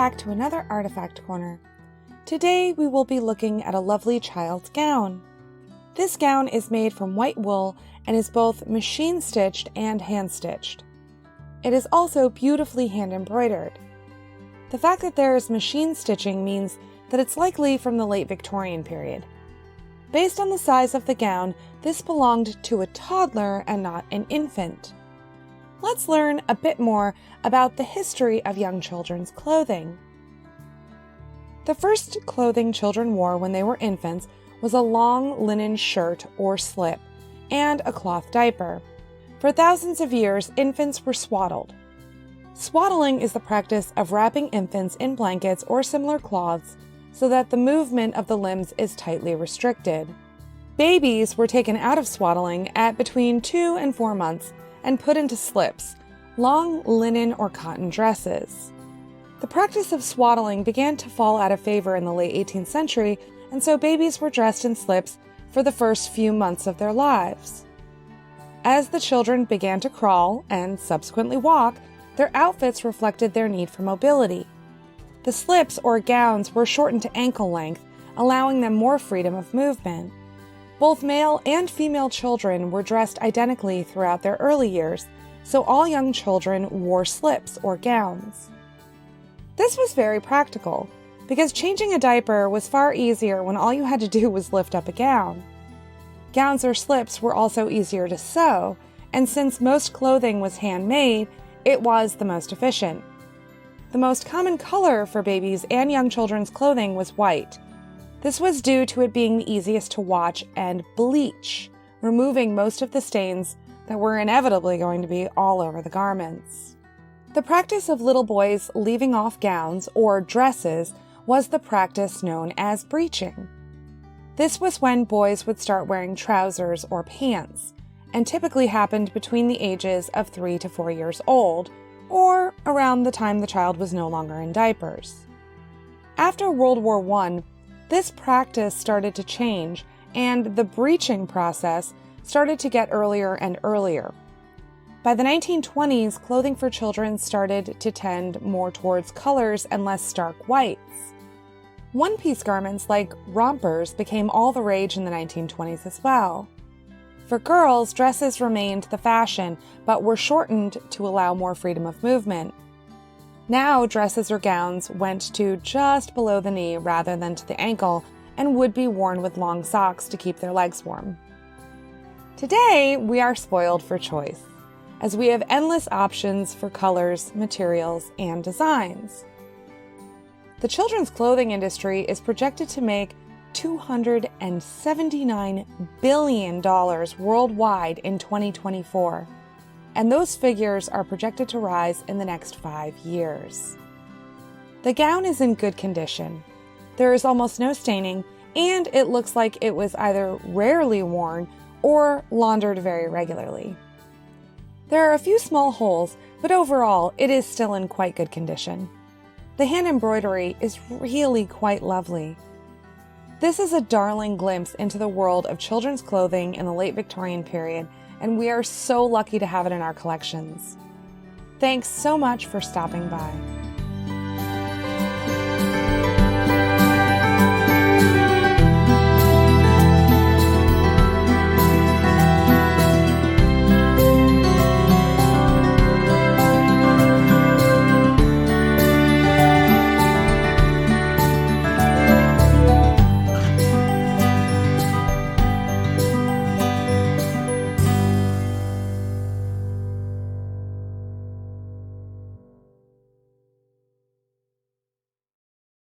back to another Artifact Corner. Today we will be looking at a lovely child's gown. This gown is made from white wool and is both machine stitched and hand stitched. It is also beautifully hand embroidered. The fact that there is machine stitching means that it's likely from the late Victorian period. Based on the size of the gown, this belonged to a toddler and not an infant. Let's learn a bit more about the history of young children's clothing. The first clothing children wore when they were infants was a long linen shirt or slip and a cloth diaper. For thousands of years, infants were swaddled. Swaddling is the practice of wrapping infants in blankets or similar cloths so that the movement of the limbs is tightly restricted. Babies were taken out of swaddling at between 2 and 4 months and put into slips, long linen or cotton dresses. The practice of swaddling began to fall out of favor in the late 18th century, and so babies were dressed in slips for the first few months of their lives. As the children began to crawl and subsequently walk, their outfits reflected their need for mobility. The slips or gowns were shortened to ankle length, allowing them more freedom of movement. Both male and female children were dressed identically throughout their early years, so all young children wore slips or gowns. This was very practical, because changing a diaper was far easier when all you had to do was lift up a gown. Gowns or slips were also easier to sew, and since most clothing was handmade, it was the most efficient. The most common color for babies and young children's clothing was white. This was due to it being the easiest to wash and bleach, removing most of the stains that were inevitably going to be all over the garments. The practice of little boys leaving off gowns or dresses was the practice known as breeching. This was when boys would start wearing trousers or pants, and typically happened between the ages of 3 to 4 years old, or around the time the child was no longer in diapers. After World War I, this practice started to change, and the breeching process started to get earlier and earlier. By the 1920s, clothing for children started to tend more towards colors and less stark whites. One-piece garments like rompers became all the rage in the 1920s as well. For girls, dresses remained the fashion, but were shortened to allow more freedom of movement. Now, dresses or gowns went to just below the knee rather than to the ankle and would be worn with long socks to keep their legs warm. Today, we are spoiled for choice, as we have endless options for colors, materials, and designs. The children's clothing industry is projected to make $279 billion worldwide in 2024. And those figures are projected to rise in the next 5 years. The gown is in good condition. There is almost no staining, and it looks like it was either rarely worn or laundered very regularly. There are a few small holes, but overall it is still in quite good condition. The hand embroidery is really quite lovely. This is a darling glimpse into the world of children's clothing in the late Victorian period, and we are so lucky to have it in our collections. Thanks so much for stopping by.